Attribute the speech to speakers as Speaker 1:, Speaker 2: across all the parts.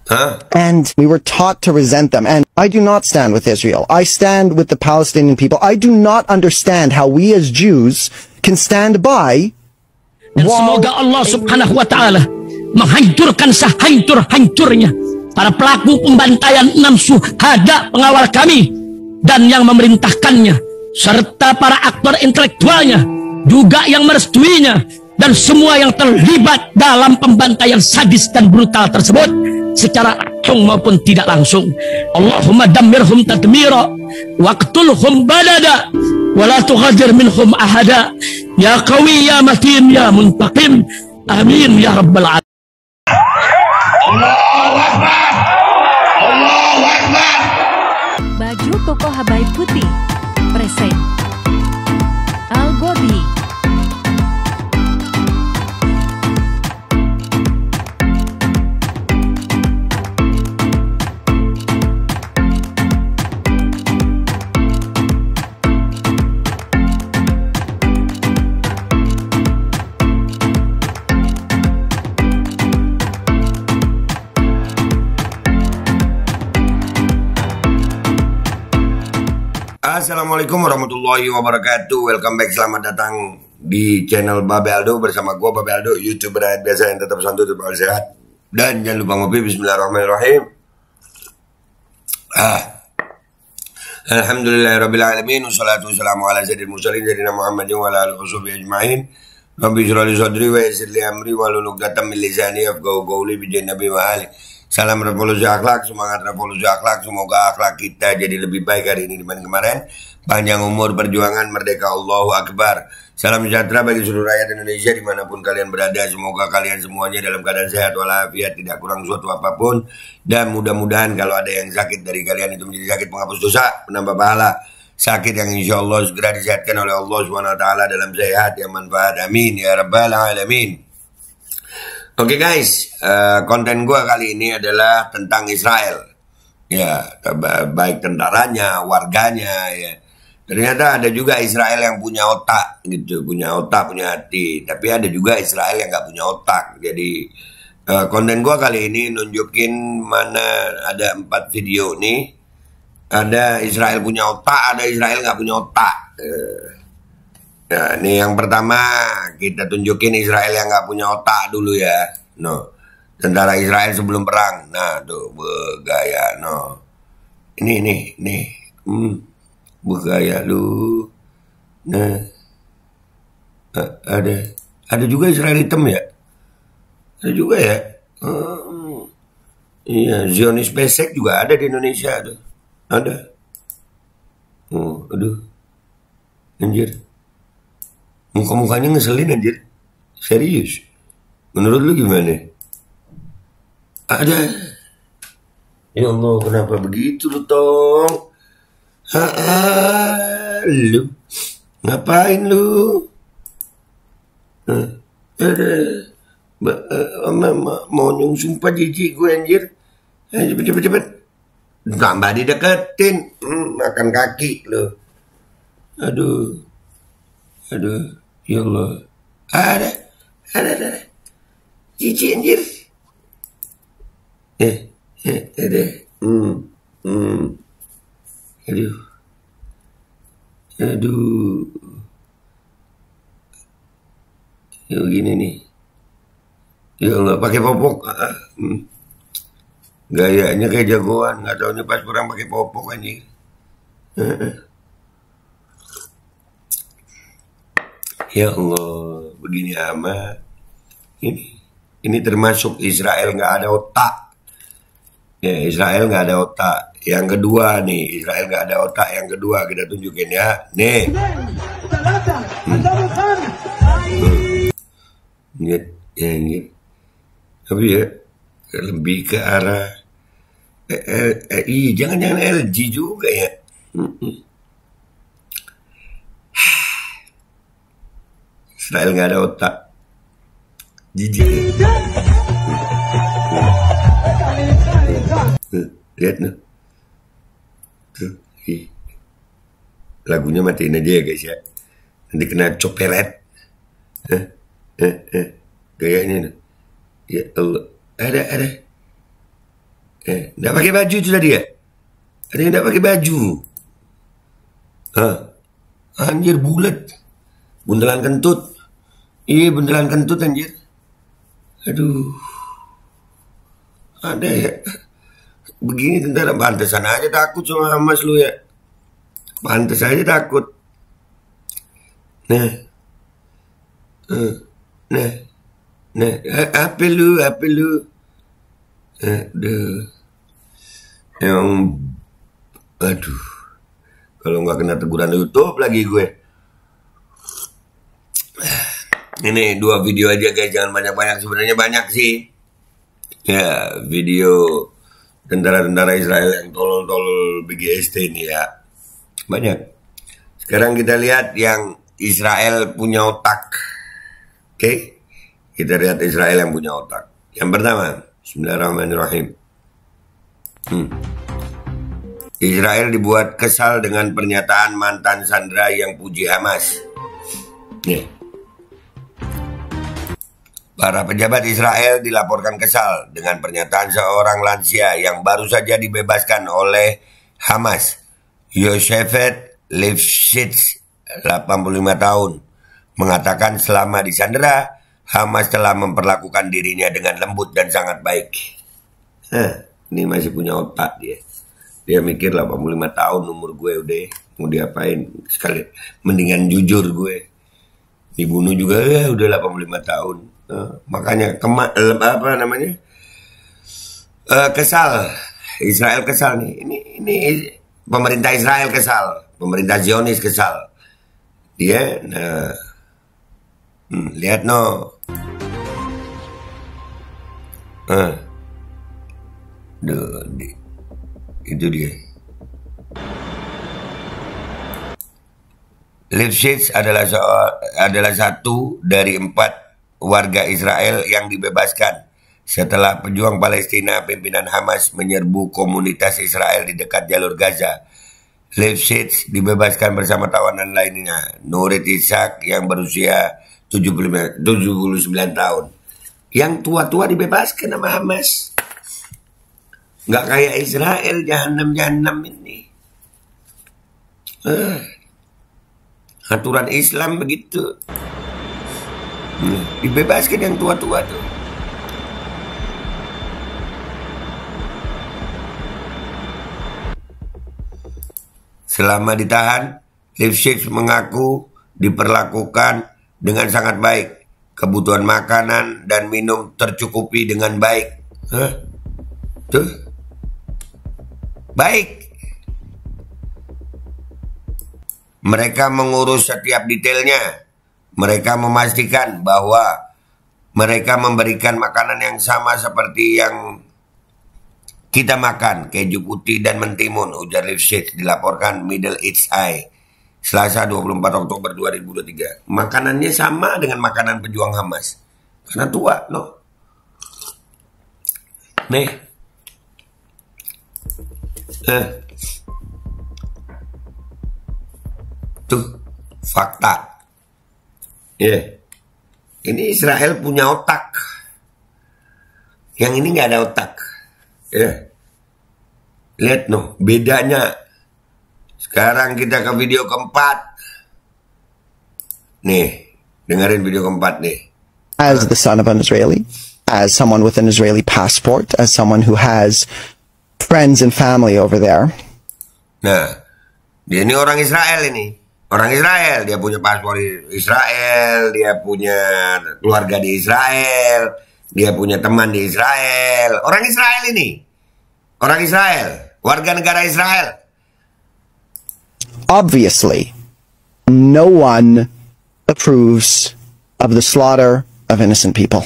Speaker 1: Huh?
Speaker 2: And we were taught to resent them. And I do not stand with Israel. I stand with the Palestinian people. I do not understand how we as Jews can stand by.
Speaker 3: Dan semoga Allah subhanahu wa ta'ala menghancurkan sehancur-hancurnya para pelaku pembantaian 6 syuhada pengawal kami dan yang memerintahkannya, serta para aktor intelektualnya juga yang merestuinya, dan semua yang terlibat dalam pembantaian sadis dan brutal tersebut secara langsung maupun tidak langsung. Allahumma dammirhum tadmira waqtulhum badada wa la tughadir minhum ahada ya qawi ya matin ya muntaqim amin ya rabbal alamin.
Speaker 1: Allahu Akbar. Allahu Akbar.
Speaker 4: Baju koko Habaib putih present Al-Godi.
Speaker 1: Assalamualaikum warahmatullahi wabarakatuh. Welcome back, selamat datang di channel Babe Aldo bersama gue Babe Aldo, YouTuber rakyat biasa yang tetap santuy, tetap sehat. Dan jangan lupa ngopi. Bismillahirrahmanirrahim. Alhamdulillahirrabbilalamin. Wassalatu wassalamu ala sayyidil mursalin sayyidina Muhammadin wa ala alihi washabihi ajma'in. Rabbi shrah li sadri wa yassir li amri wahlul 'uqdatam min lisani yafqahu qawli bi nabi wa ali. Salam revolusi akhlak, semangat revolusi akhlak. Semoga akhlak kita jadi lebih baik hari ini dibanding kemarin. Panjang umur, perjuangan, merdeka, Allahu Akbar. Salam sejahtera bagi seluruh rakyat Indonesia dimanapun kalian berada. Semoga kalian semuanya dalam keadaan sehat walafiat, tidak kurang suatu apapun. Dan mudah-mudahan kalau ada yang sakit dari kalian itu menjadi sakit penghapus dosa, penambah pahala. Sakit yang insya Allah segera disehatkan oleh Allah SWT dalam sehat yang manfaat. Amin ya rabbal alamin. Oke guys, konten gue kali ini adalah tentang Israel. Ya, baik tentaranya, warganya, ya. Ternyata ada juga Israel yang punya otak, gitu, punya otak, punya hati. Tapi ada juga Israel yang nggak punya otak. Jadi konten gue kali ini nunjukin mana ada 4 video nih. Ada Israel punya otak, ada Israel nggak punya otak. Nah, ini yang pertama kita tunjukin Israel yang nggak punya otak dulu ya. No, tentara Israel sebelum perang. Nah, tuh bergaya. No, ini, bergaya lu. Nah, ada juga Israel hitam ya. Ada juga ya. Iya, Zionis pesek juga ada di Indonesia tuh. Ada. Aduh, anjir. Muka-mukanya ngeselin anjir. Serius. Menurut lu gimana? Ada. Ya Allah, kenapa begitu lu Tong? Lu ngapain lu? Ada. Mau nyung sumpah jijik gue anjir. Cepet. Tambah dideketin. Makan kaki lu. Aduh. Ya Allah. Ada. Cici anjir. Ada. Aduh. Ya gini nih. Ya Allah, pakai popok. Gayanya kayak jagoan. Nggak taunya pas kurang pakai popok anjir. Ya Allah, begini amat. Ini termasuk Israel nggak ada otak. Ya, Israel nggak ada otak. Yang kedua nih, Israel nggak ada otak. Yang kedua kita tunjukin ya. Nih. Ini. Tapi ya lebih ke arah. Jangan LG juga ya. Israel nggak ada otak. Jijik. Lihat nih. Tuh. Lagunya matiin aja ya guys ya. Nanti kena copyright. Gayanya nih. Ya Allah. Ada. Nggak pakai baju itu tadi ya? Ada yang nggak pakai baju. Hah? Anjir bulat. Bundelan kentut. Iya bundelan kentut anjir. Aduh. Ada ya. Begini tentara, pantesan aja takut sama Hamas lu ya. Pantes aja takut. Nah. Nah. Apa lu? Aduh. Aduh. Kalau nggak kena teguran YouTube lagi gue. Ini 2 video aja guys, jangan banyak-banyak. Sebenarnya banyak sih. Ya, video tentara-tentara Israel yang tolol-tolol BGST ini ya. Banyak. Sekarang kita lihat yang Israel punya otak. Oke? Kita lihat Israel yang punya otak. Yang pertama, Bismillahirrahmanirrahim. Israel dibuat kesal dengan pernyataan mantan sandera yang puji Hamas. Nih. Para pejabat Israel dilaporkan kesal dengan pernyataan seorang lansia yang baru saja dibebaskan oleh Hamas, Yoshefet Lifshitz, 85 tahun, mengatakan selama disandera, Hamas telah memperlakukan dirinya dengan lembut dan sangat baik. Ini masih punya otak dia. Dia mikir 85 tahun umur gue udah mau diapain sekali. Mendingan jujur gue. Dibunuh juga ya udah 85 tahun. Makanya kesal. Israel kesal nih. Ini pemerintah Israel kesal. Pemerintah Zionis kesal. Dia lihat no. Itu dia. Lifshitz adalah satu dari 4 warga Israel yang dibebaskan setelah pejuang Palestina pimpinan Hamas menyerbu komunitas Israel di dekat jalur Gaza. Lifshitz dibebaskan bersama tawanan lainnya, Nurit Ishak yang berusia 79 tahun. Yang tua-tua dibebaskan sama Hamas. Nggak kayak Israel, jahanam ini. Aturan Islam begitu. Dibebaskan yang tua-tua tuh. Selama ditahan, Lifshitz mengaku diperlakukan dengan sangat baik. Kebutuhan makanan dan minum tercukupi dengan baik. Tuh. Baik. Mereka mengurus setiap detailnya. Mereka memastikan bahwa mereka memberikan makanan yang sama seperti yang kita makan, keju putih dan mentimun, ujar Lifshitz, dilaporkan Middle East Eye, Selasa 24 Oktober 2023. Makanannya sama dengan makanan pejuang Hamas. Karena tua, no? Nih. Tuh, fakta. Ini Israel punya otak. Yang ini nggak ada otak. Lihat no, bedanya. Sekarang kita ke video keempat. Nih, dengerin video keempat nih.
Speaker 2: As the son of an Israeli, as someone with an Israeli passport, as someone who has friends and family over there.
Speaker 1: Nah, dia ini orang Israel ini. Orang Israel, dia punya paspor Israel, dia punya keluarga di Israel, dia punya teman di Israel. Orang Israel ini. Orang Israel, warga negara Israel.
Speaker 2: Obviously, no one approves of the slaughter of innocent people.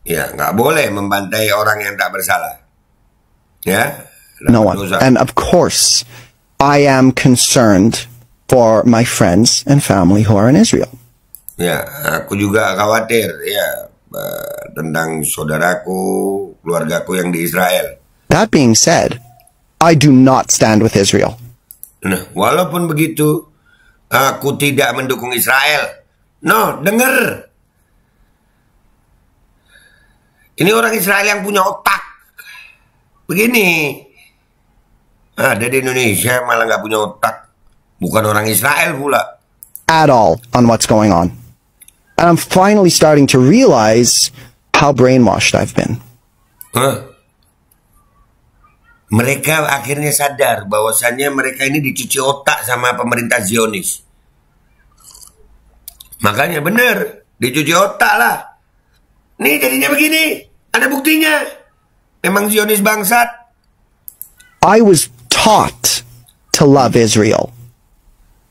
Speaker 1: Ya, nggak boleh membantai orang yang tak bersalah. Ya,
Speaker 2: no one. And of course, I am concerned for my friends and family who are in Israel.
Speaker 1: Ya, aku juga khawatir ya tentang saudaraku, keluargaku yang di Israel.
Speaker 2: That being said, I do not stand with Israel.
Speaker 1: Nah, walaupun begitu, aku tidak mendukung Israel. No, denger. Ini orang Israel yang punya otak. Begini, ada di Indonesia malah nggak punya otak. Bukan orang Israel pula.
Speaker 2: At all on what's going on. And I'm finally starting to realize how brainwashed I've been.
Speaker 1: Mereka akhirnya sadar bahwasannya mereka ini dicuci otak sama pemerintah Zionis. Makanya bener, dicuci otak lah. Nih jadinya begini, ada buktinya. Memang Zionis bangsat.
Speaker 2: I was taught to love Israel.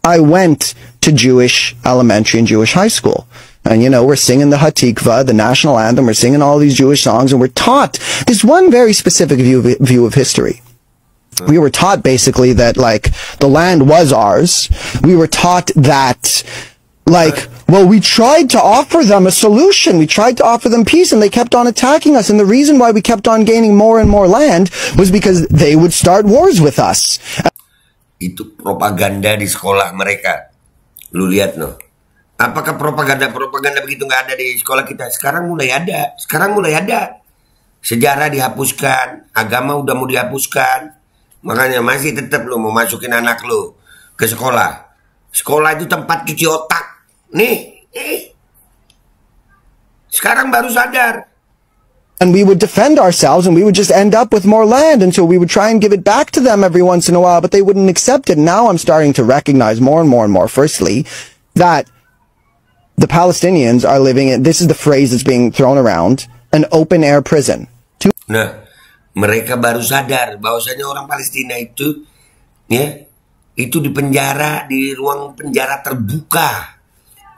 Speaker 2: I went to Jewish elementary and Jewish high school. And, you know, we're singing the Hatikva, the national anthem, we're singing all these Jewish songs, and we're taught this one very specific view of history. We were taught basically that, like, the land was ours. We were taught that, like, well, we tried to offer them a solution. We tried to offer them peace, and they kept on attacking us. And the reason why we kept on gaining more and more land was because they would start wars with us.
Speaker 1: Itu propaganda di sekolah mereka. Lu lihat no. Apakah propaganda begitu nggak ada di sekolah kita? Sekarang mulai ada. Sejarah dihapuskan, agama udah mau dihapuskan. Makanya masih tetap lu mau masukin anak lu ke sekolah. Sekolah itu tempat cuci otak. Nih. Sekarang baru sadar.
Speaker 2: And we would defend ourselves, and we would just end up with more land until we would try and give it back to them every once in a while, but they wouldn't accept it. Now I'm starting to recognize more and more and more, firstly, that the Palestinians are living in, this is the phrase that's being thrown around, an open-air prison.
Speaker 1: Nah, mereka baru sadar bahwasanya orang Palestina itu, ya, itu di penjara, di ruang penjara terbuka,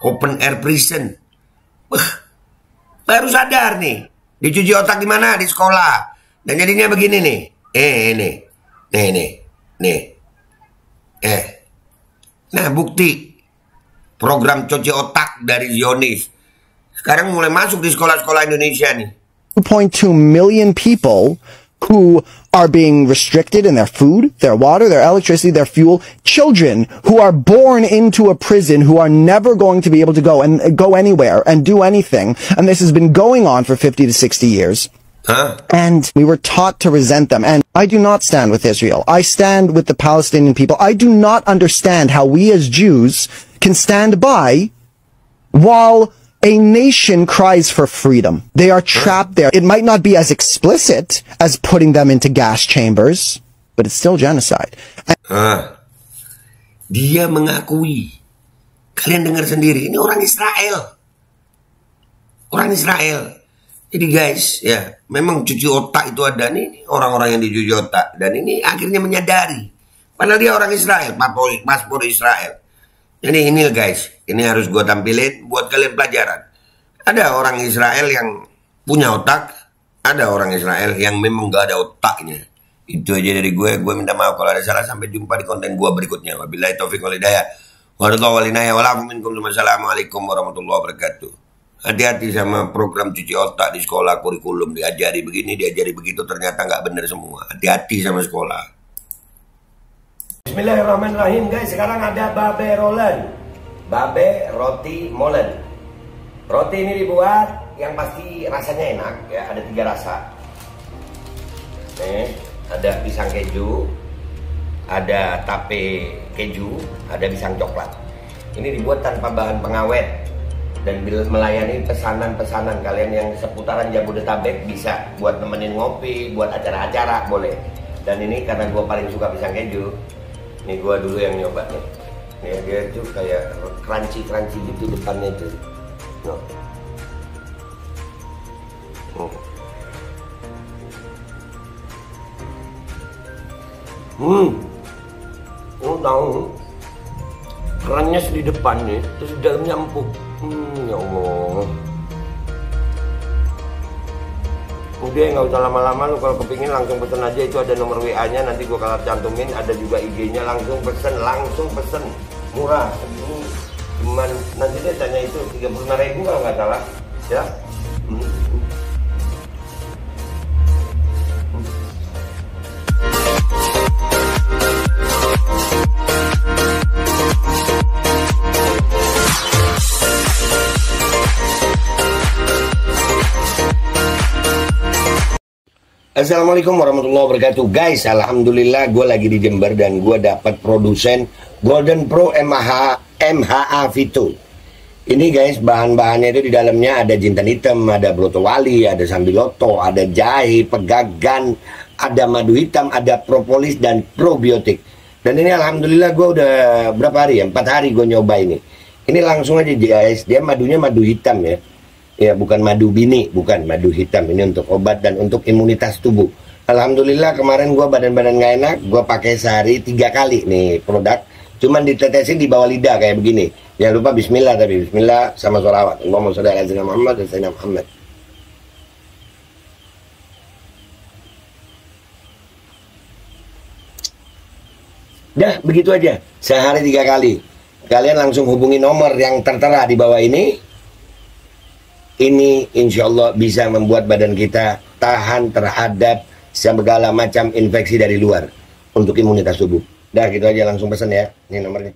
Speaker 1: open-air prison. Baru sadar nih. Dicuci otak di mana? Di sekolah. Dan jadinya begini nih. Nah, bukti program cuci otak dari Zionis sekarang mulai masuk di sekolah-sekolah Indonesia nih.
Speaker 2: 2.2 million people who are being restricted in their food, their water, their electricity, their fuel. Children who are born into a prison who are never going to be able to go anywhere and do anything. And this has been going on for 50 to 60 years. And we were taught to resent them. And I do not stand with Israel. I stand with the Palestinian people. I do not understand how we as Jews can stand by while a nation cries for freedom. They are trapped there. It might not be as explicit as putting them into gas chambers, but it's still genocide.
Speaker 1: Dia mengakui. Kalian dengar sendiri, ini orang Israel. Orang Israel. Jadi guys, ya, memang cuci otak itu ada nih, orang-orang yang dicuci otak. Dan ini akhirnya menyadari. Padahal dia orang Israel, paspor Israel. Jadi ini guys, ini harus gue tampilin buat kalian pelajaran. Ada orang Israel yang punya otak, ada orang Israel yang memang gak ada otaknya. Itu aja dari gue minta maaf kalau ada salah. Sampai jumpa di konten gue berikutnya. Wabillahi taufiq wal hidayah. Wassalamualaikum warahmatullahi wabarakatuh. Hati-hati sama program cuci otak di sekolah, kurikulum diajari begini, diajari begitu, ternyata nggak benar semua. Hati-hati sama sekolah. Bismillahirrahmanirrahim guys, sekarang ada babe rolen, babe roti molen. Roti ini dibuat yang pasti rasanya enak ya, ada 3 rasa. Nih, ada pisang keju, ada tape keju, ada pisang coklat. Ini dibuat tanpa bahan pengawet dan melayani pesanan-pesanan kalian yang seputaran Jabodetabek, bisa buat nemenin ngopi, buat acara-acara boleh. Dan ini karena gue paling suka pisang keju. Ini gua dulu yang nyoba nih. Ya, dia tuh kayak crunchy gitu depannya itu. No. Tahu kerannya di depan nih, terus di dalamnya empuk. Ya Allah. Udah nggak usah lama-lama, lu kalau kepingin langsung pesen aja, itu ada nomor WA-nya, nanti gua kalau cantumin, ada juga IG-nya, langsung pesen, murah. Cuman nanti dia tanya itu 35.000 kalau nggak salah, ya. Assalamualaikum warahmatullahi wabarakatuh. Guys, alhamdulillah gue lagi di Jember dan gue dapat produsen Golden Pro MHA Vito. Ini guys, bahan-bahannya itu di dalamnya ada jintan hitam, ada broto wali, ada sambiloto, ada jahe, pegagan, ada madu hitam, ada propolis dan probiotik. Dan ini alhamdulillah gue udah berapa hari ya? 4 hari gue nyoba ini. Ini langsung aja guys, dia madunya madu hitam ya. Ya bukan madu bini, bukan madu hitam. Ini untuk obat dan untuk imunitas tubuh. Alhamdulillah kemarin gue badan-badan gak enak, gue pakai sehari 3 kali nih produk. Cuman ditetesin di bawah lidah kayak begini. Jangan lupa bismillah, tapi bismillah sama sholawat. Allahumma sholli ala sayyidina Muhammad dan sayyidina Muhammad. Dah begitu aja, sehari 3 kali. Kalian langsung hubungi nomor yang tertera di bawah ini. Ini insya Allah bisa membuat badan kita tahan terhadap segala macam infeksi dari luar untuk imunitas tubuh. Dah gitu aja, langsung pesan ya. Ini nomornya.